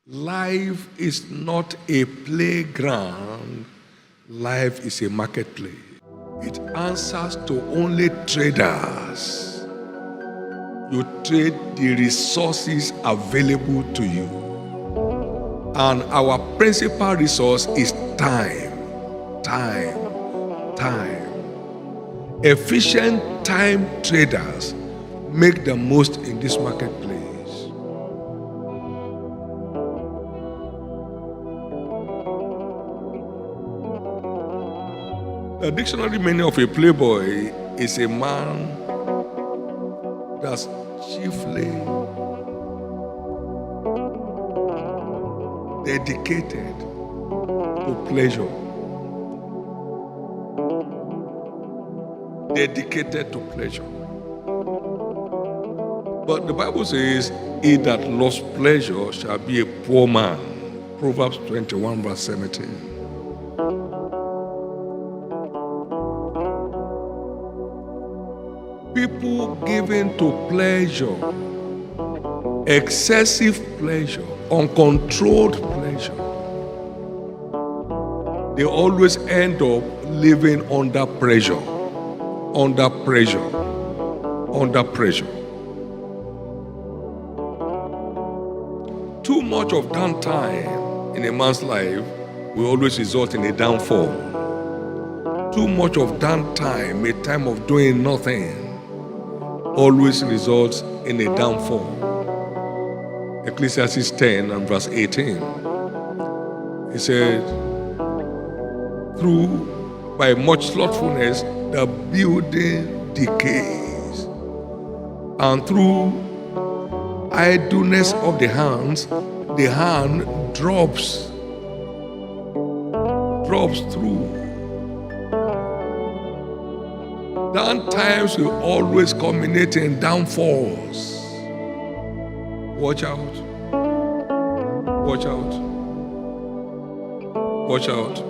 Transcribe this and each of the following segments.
Life is not a playground. Life is a marketplace. It answers to only traders. You trade the resources available to you. And our principal resource is time. Time. Efficient time traders make the most in this marketplace. The dictionary meaning of a playboy is a man that's chiefly dedicated to pleasure. Dedicated to pleasure. But the Bible says, he that loves pleasure shall be a poor man. Proverbs 21 verse 17. People given to pleasure, excessive pleasure, uncontrolled pleasure, they always end up living under pressure. Under pressure. Too much of downtime in a man's life will always result in a downfall. Too much of downtime, a time of doing nothing, always results in a downfall. Ecclesiastes 10 and verse 18. He said, by much slothfulness, the building decays, and through idleness of the hand drops through. Downtimes will always culminate in downfalls. Watch out. Watch out. Watch out.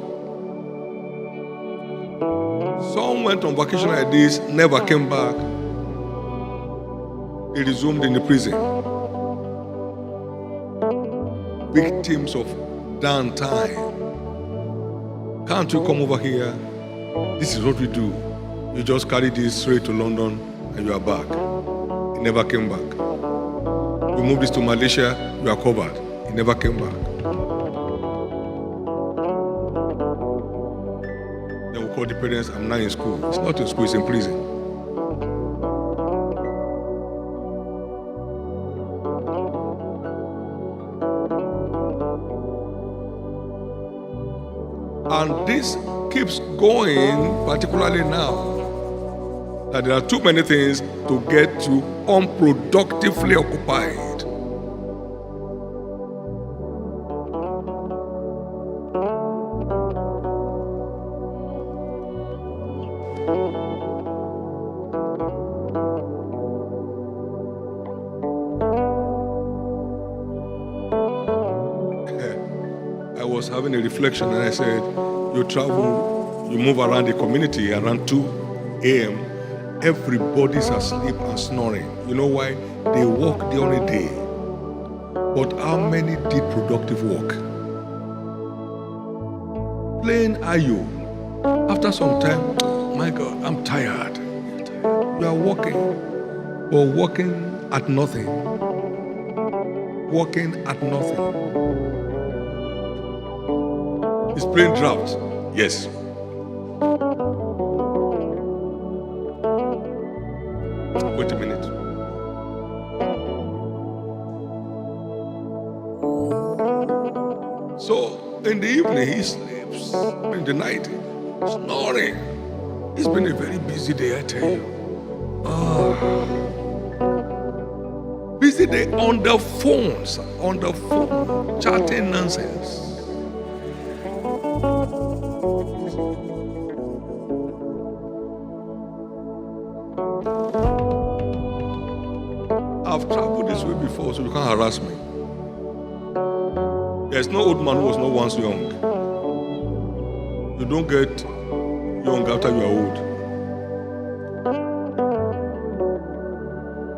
Some went on vacation like this, never came back. They resumed in the prison. Victims of downtime. Can't you come over here? This is what we do. You just carry this straight to London and you are back. He never came back. You move this to Malaysia, you are covered. He never came back. Then we call the parents, I'm not in school. It's not in school, it's in prison. And this keeps going, particularly now, that there are too many things to get you unproductively occupied. I was having a reflection and I said, you travel, you move around the community around 2 a.m., everybody's asleep and snoring. You know why? They work during the day. But how many did productive work? Playing Ayo. After some time, my God, I'm tired. You are working, but working at nothing. Working at nothing. Is playing draft? Yes. Wait a minute. So in the evening he sleeps. In the night, snoring. It's been a very busy day, I tell you. Busy day on the phone, chatting nonsense. I've traveled this way before, so you can't harass me. There's no old man who was not once young. You don't get young after you are old.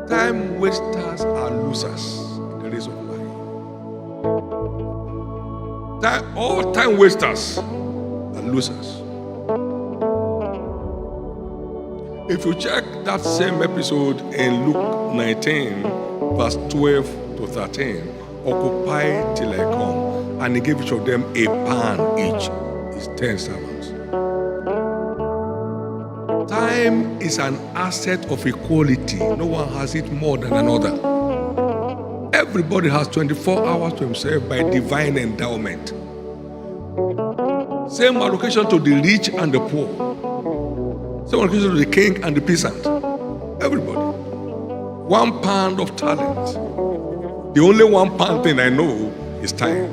Time wasters are losers in the race of life. All time wasters are losers. If you check that same episode in Luke 19, verse 12 to 13, occupy till I come, and he gave each of them a pan each. It's 10 servants. Time is an asset of equality. No one has it more than another. Everybody has 24 hours to himself by divine endowment. Same allocation to the rich and the poor. Same allocation to the king and the peasant. Everybody. 1 pound of talent. The only 1 pound thing I know is time.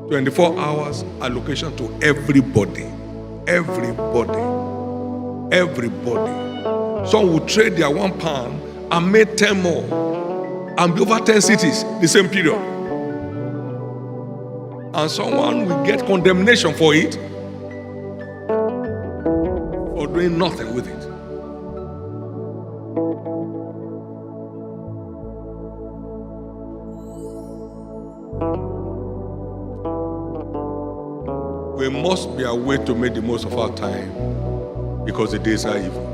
24 hours allocation to everybody. Everybody. Everybody. Some will trade their 1 pound and make 10 more and be over 10 cities the same period. And someone will get condemnation for it or doing nothing with it. We must be aware to make the most of our time because the days are evil.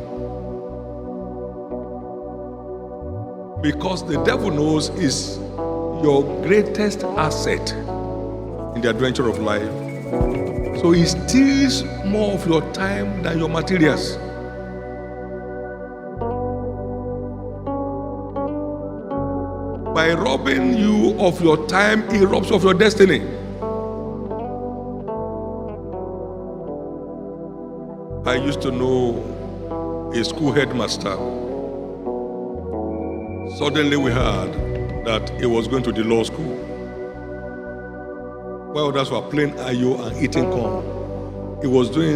Because the devil knows is your greatest asset in the adventure of life. So he steals more of your time than your materials. By robbing you of your time, he robs you of your destiny. I used to know a school headmaster. Suddenly we heard that he was going to the law school. While others were playing ayo and eating corn, he was doing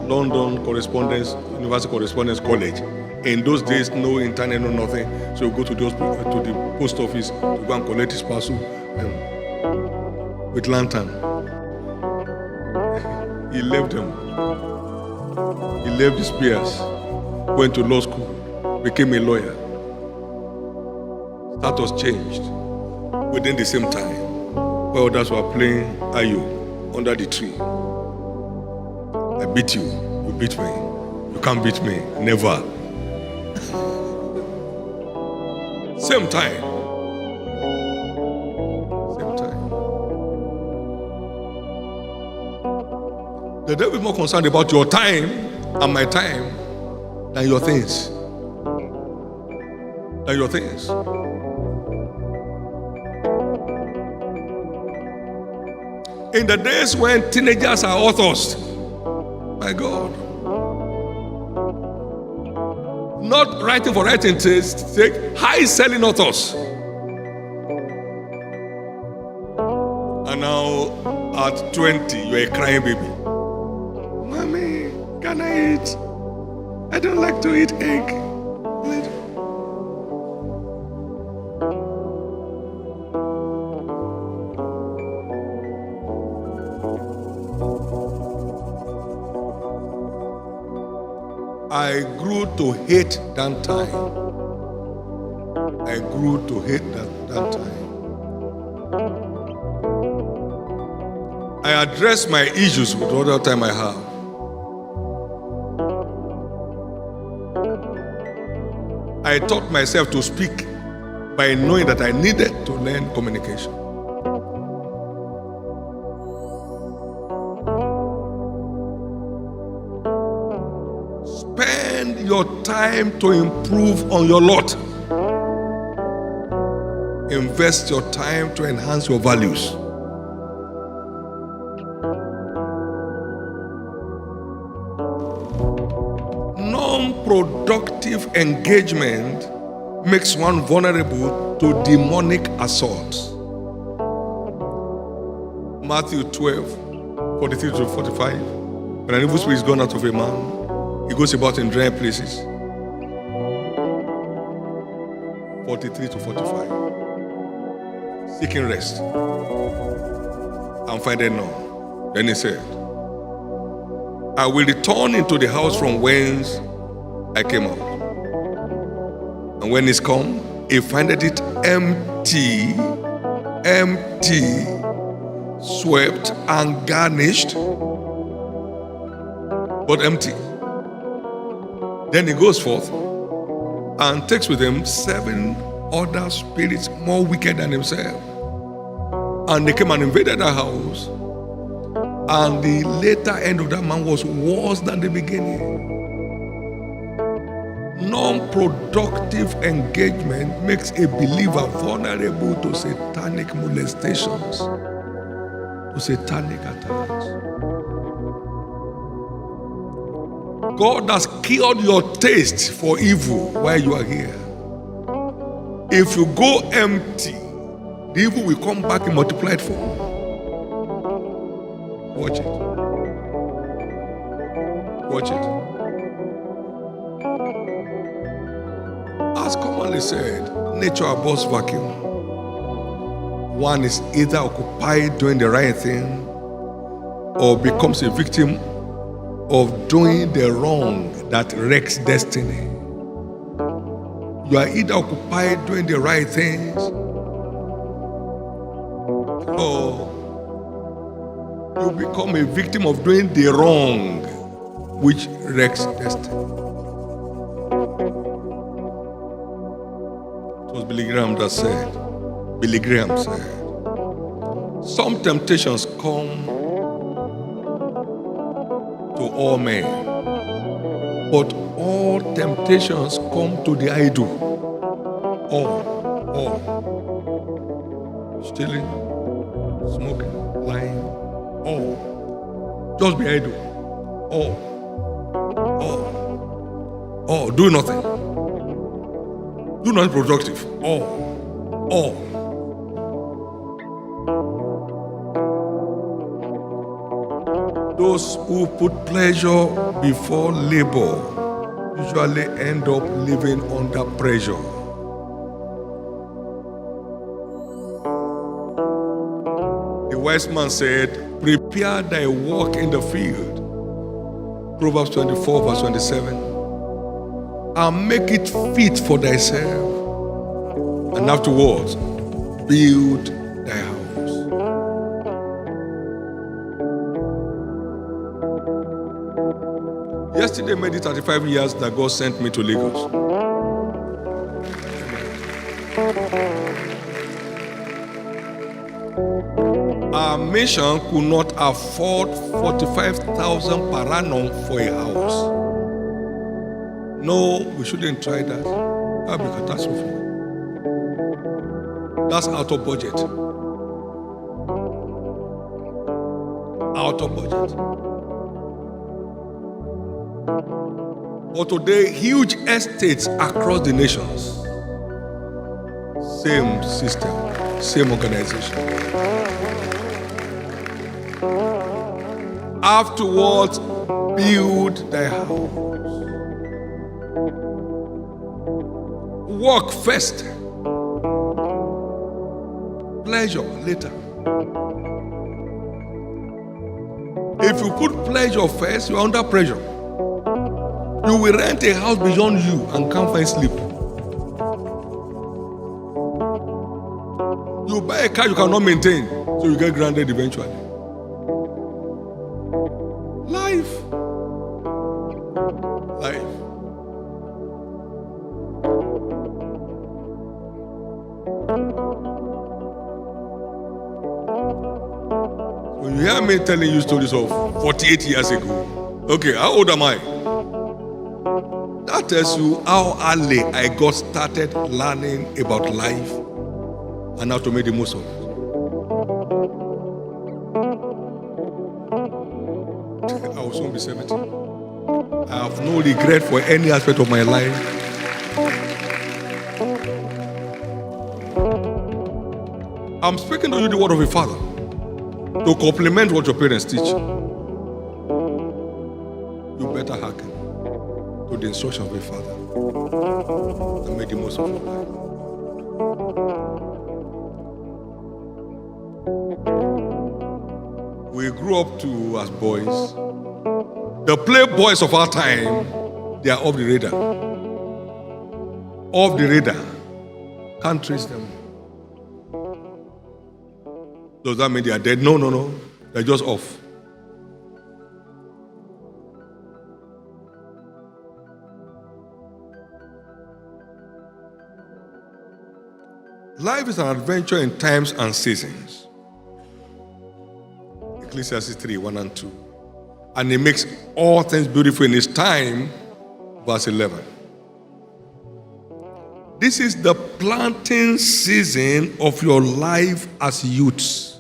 London correspondence, University Correspondence College. In those days, no internet, no nothing. So you go to the post office to go and collect his parcel with lantern. He left them. He left his peers, went to law school, became a lawyer. Status changed within the same time. While others were playing ayo under the tree. I beat you, you beat me. You can't beat me, never. Same time. Same time. The devil is more concerned about your time and my time than your things. Than your things. In the days when teenagers are authors, my God, not writing for writing's sake, high-selling authors. And now, at 20, you're a crying baby. Mommy, can I eat? I don't like to eat egg. I grew to hate Downtime. I grew to hate Downtime. I address my issues with all the time I have. I taught myself to speak by knowing that I needed to learn communication. Spend your time to improve on your lot. Invest your time to enhance your values. Non-productive engagement makes one vulnerable to demonic assaults. Matthew 12, 43 to 45. When an evil spirit is gone out of a man, he goes about in dry places. 43 to 45. Seeking rest and finding none. Then he said, I will return into the house from whence I came out. And when he's come, he findeth it empty. Empty. swept and garnished, but empty. Then he goes forth and takes with him 7 other spirits more wicked than himself. And they came and invaded the house. And the later end of that man was worse than the beginning. Non-productive engagement makes a believer vulnerable to satanic molestations, to satanic attacks. God has killed your taste for evil while you are here. If you go empty, the evil will come back in multiplied form. Watch it. Watch it. As commonly said, nature abhors vacuum. One is either occupied doing the right thing or becomes a victim of doing the wrong that wrecks destiny. You are either occupied doing the right things or you become a victim of doing the wrong which wrecks destiny. It was Billy Graham said, some temptations come to all men, but all temptations come to the idle. All. Stealing, smoking, lying, all. Just be idle. All. Do nothing. Do nothing productive. All. Those who put pleasure before labor usually end up living under pressure. The wise man said, prepare thy work in the field. Proverbs 24 verse 27. And make it fit for thyself. And afterwards, build thy house. Yesterday made it 35 years that God sent me to Lagos. Our mission could not afford 45,000 per annum for a house. No, we shouldn't try that. That would be catastrophe. That's out of budget. Out of budget. But today, huge estates across the nations. Same system, same organization. Afterwards, build thy house. Work first. Pleasure later. If you put pleasure first, you're under pressure. You will rent a house beyond you and can't find sleep. You buy a car you cannot maintain, so you get grounded eventually. Life. When you hear me telling you stories of 48 years ago, okay, how old am I? That tells you how early I got started learning about life and how to make the most of it. I will soon be 70. I have no regret for any aspect of my life. I'm speaking to you the word of a father to complement what your parents teach. You better hearken to the instruction of a father and make the most of your life. We grew up to as boys. The playboys of our time, they are off the radar. Off the radar. Can't trace them. Does that mean they are dead? No, no, no. They're just off. Life is an adventure in times and seasons. Ecclesiastes 3, 1 and 2. And he makes all things beautiful in his time, verse 11. This is the planting season of your life as youths.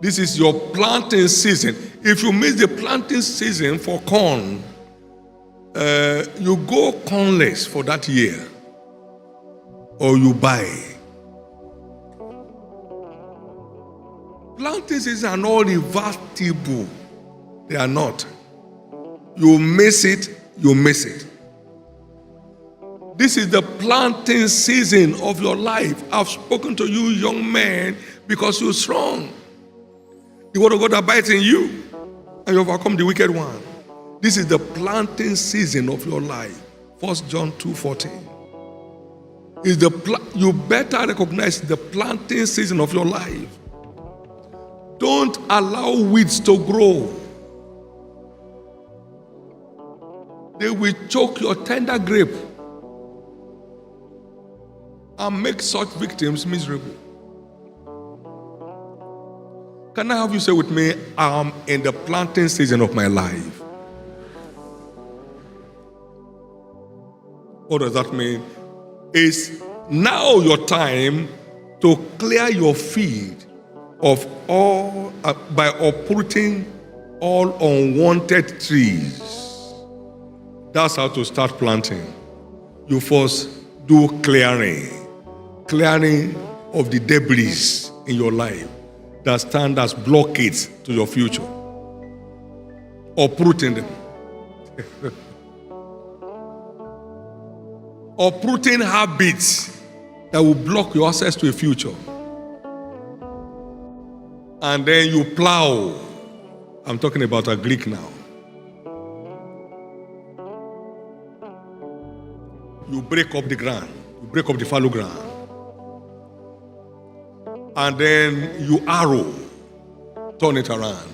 This is your planting season. If you miss the planting season for corn, you go cornless for that year. Or you buy. Planting seasons are not reversible. They are not. You miss it, you miss it. This is the planting season of your life. I've spoken to you, young men, because you're strong. The word of God abides in you, and you overcome the wicked one. This is the planting season of your life. 1 John 2:14. You better recognize the planting season of your life. Don't allow weeds to grow. They will choke your tender grape and make such victims miserable. Can I have you say with me, I'm in the planting season of my life? What does that mean? It's now your time to clear your field of all by uprooting all unwanted trees. That's how to start planting. You first do clearing of the debris in your life that stand as blockades to your future. Uprooting them. Uprooting habits that will block your access to a future. And then you plow. I'm talking about a Greek now. You break up the ground. You break up the fallow ground. And then you arrow. Turn it around.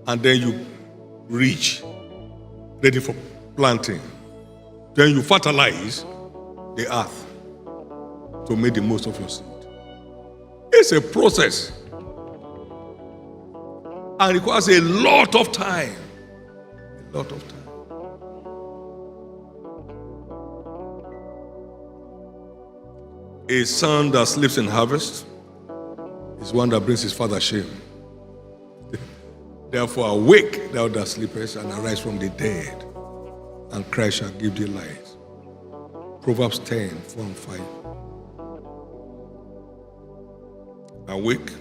And then you reach. Ready for planting. Then you fertilize the earth to make the most of your seed. It's a process and requires a lot of time. A lot of time. A son that sleeps in harvest is one that brings his father shame. Therefore awake, thou that sleepest, and arise from the dead, and Christ shall give thee light. Proverbs 10, 4 and 5. Awake.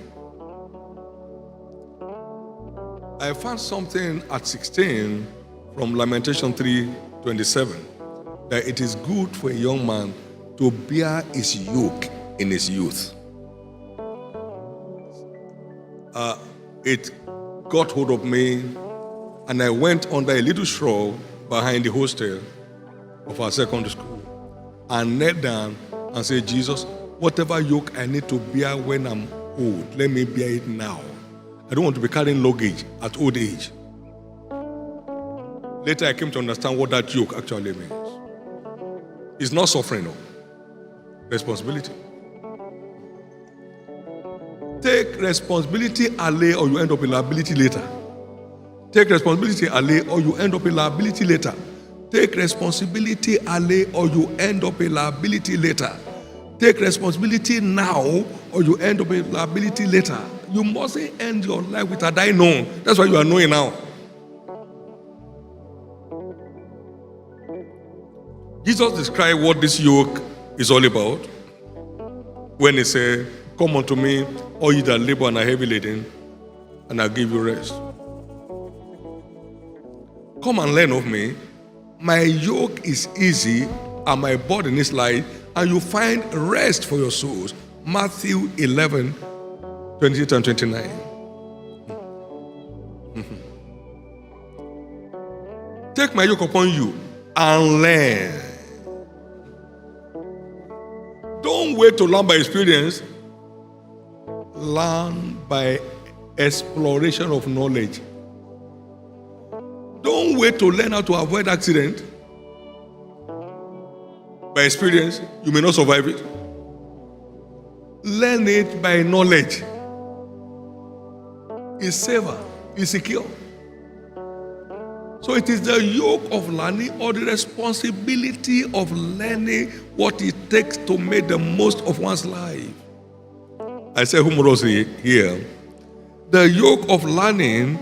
I found something at 16 from Lamentation 3:27 that it is good for a young man to bear his yoke in his youth. It got hold of me, and I went under a little shrub behind the hostel of our secondary school and knelt down and said, Jesus, whatever yoke I need to bear when I'm old, let me bear it now. I don't want to be carrying luggage at old age. Later I came to understand what that yoke actually means. It's not suffering, no. Responsibility. Take responsibility early or you end up in liability later. Take responsibility early or you end up in liability later. Take responsibility early or you end up in liability later. Take responsibility now or you end up in liability later. You mustn't end your life with a die known. That's why you are knowing now. Jesus described what this yoke is all about when he said, come unto me, all you that labor and are heavy laden, and I'll give you rest. Come and learn of me. My yoke is easy and my burden is light, and you find rest for your souls. Matthew 11, 28 and 29. Take my yoke upon you and learn. Don't wait to learn by experience. Learn by exploration of knowledge. Don't wait to learn how to avoid accident. By experience, you may not survive it. Learn it by knowledge. It's safer, it's secure. So it is the yoke of learning or the responsibility of learning what it takes to make the most of one's life. I say humorously here, the yoke of learning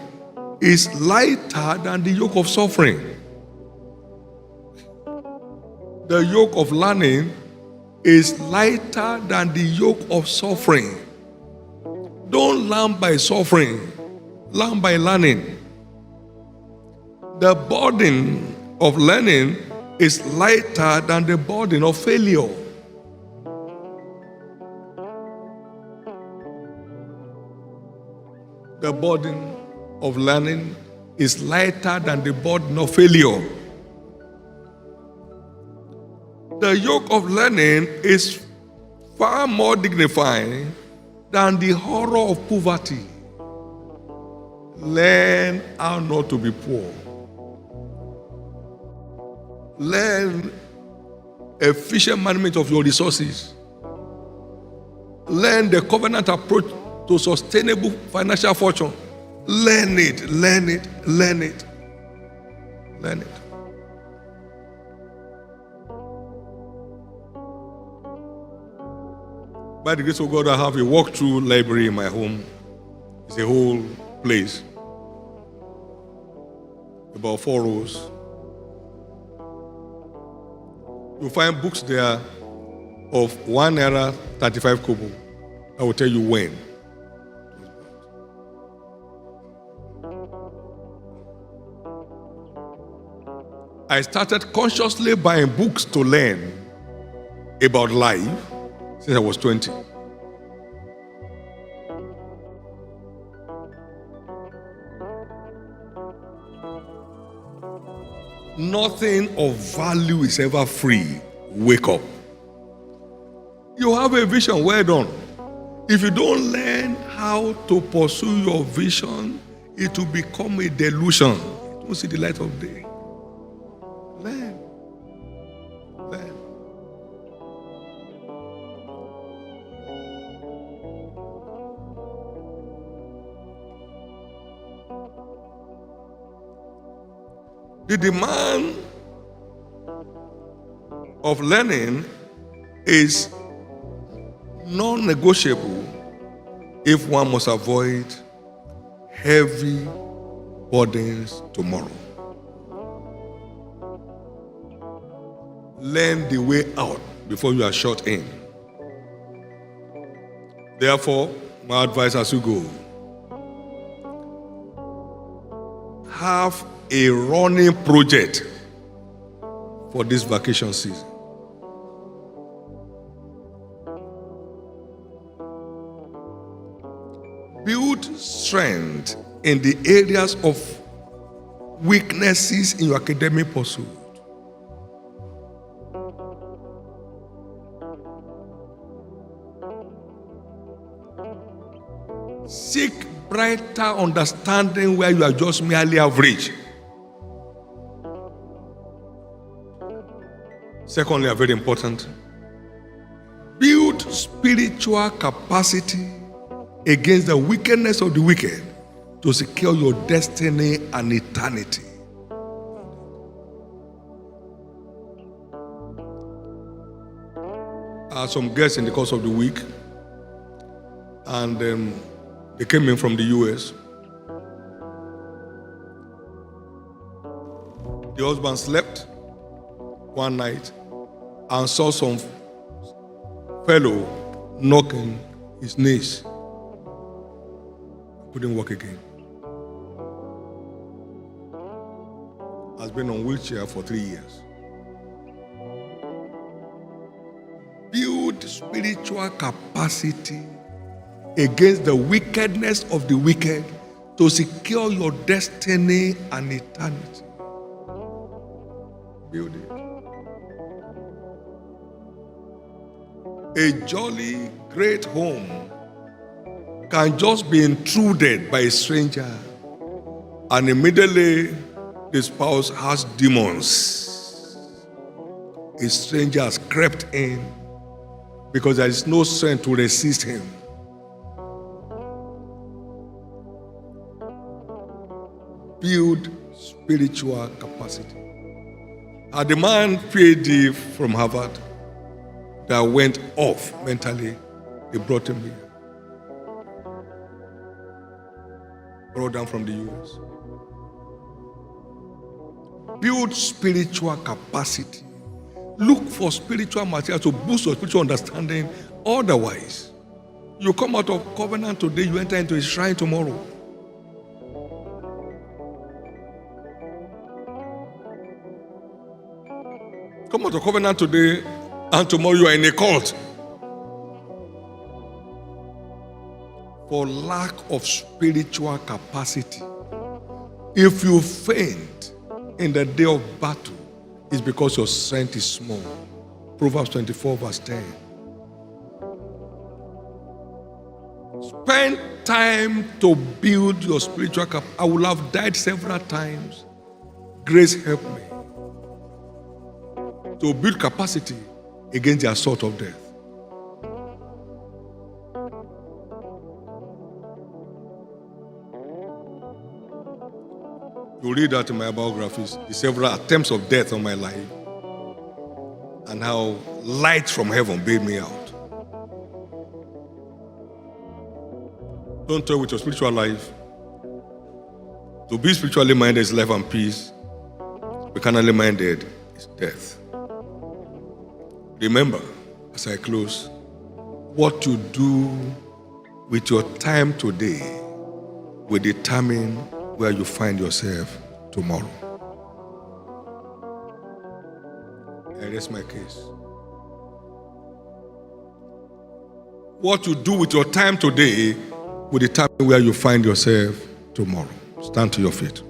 is lighter than the yoke of suffering. The yoke of learning is lighter than the yoke of suffering. Don't learn by suffering, learn by learning. The burden of learning is lighter than the burden of failure. The burden of learning is lighter than the burden of failure. The yoke of learning is far more dignifying than the horror of poverty. Learn how not to be poor. Learn efficient management of your resources. Learn the covenant approach to sustainable financial fortune. Learn it, learn it, learn it, learn it. By the grace of God, I have a walk-through library in my home. It's a whole place. About 4 rows. You'll find books there of 1 naira 35 kobo. I will tell you when. I started consciously buying books to learn about life since I was 20. Nothing of value is ever free. Wake up. You have a vision, well done. If you don't learn how to pursue your vision, it will become a delusion. You don't see the light of day. Learn. Learn. The demand of learning is non-negotiable if one must avoid heavy burdens tomorrow. Learn the way out before you are shut in. Therefore, my advice as you go, have a running project for this vacation season. Build strength in the areas of weaknesses in your academic pursuit. Seek brighter understanding where you are just merely average. Secondly, very important, build spiritual capacity against the wickedness of the wicked to secure your destiny and eternity. I had some guests in the course of the week, and they came in from the US. The husband slept one night and saw some fellow knocking his knees. Couldn't walk again. Has been on wheelchair for 3 years. Build spiritual capacity against the wickedness of the wicked to secure your destiny and eternity. Build it. A jolly, great home can just be intruded by a stranger, and immediately the spouse has demons. A stranger has crept in because there is no strength to resist him. Build spiritual capacity. Had the man PhD from Harvard that went off mentally, they brought him here. Brought down from the US. Build spiritual capacity. Look for spiritual material to boost your spiritual understanding. Otherwise, you come out of covenant today, you enter into a shrine tomorrow. Come out of covenant today, and tomorrow you are in a cult. For lack of spiritual capacity. If you faint in the day of battle, it's because your strength is small. Proverbs 24 verse 10. Spend time to build your spiritual capacity. I will have died several times. Grace help me to build capacity against the assault of death. You read that in my biographies, the several attempts of death on my life, and how light from heaven bailed me out. Don't toy with your spiritual life. To be spiritually minded is life and peace. Be carnally minded is death. Remember, as I close, what you do with your time today will determine where you find yourself tomorrow. I rest my case. What you do with your time today will determine where you find yourself tomorrow. Stand to your feet.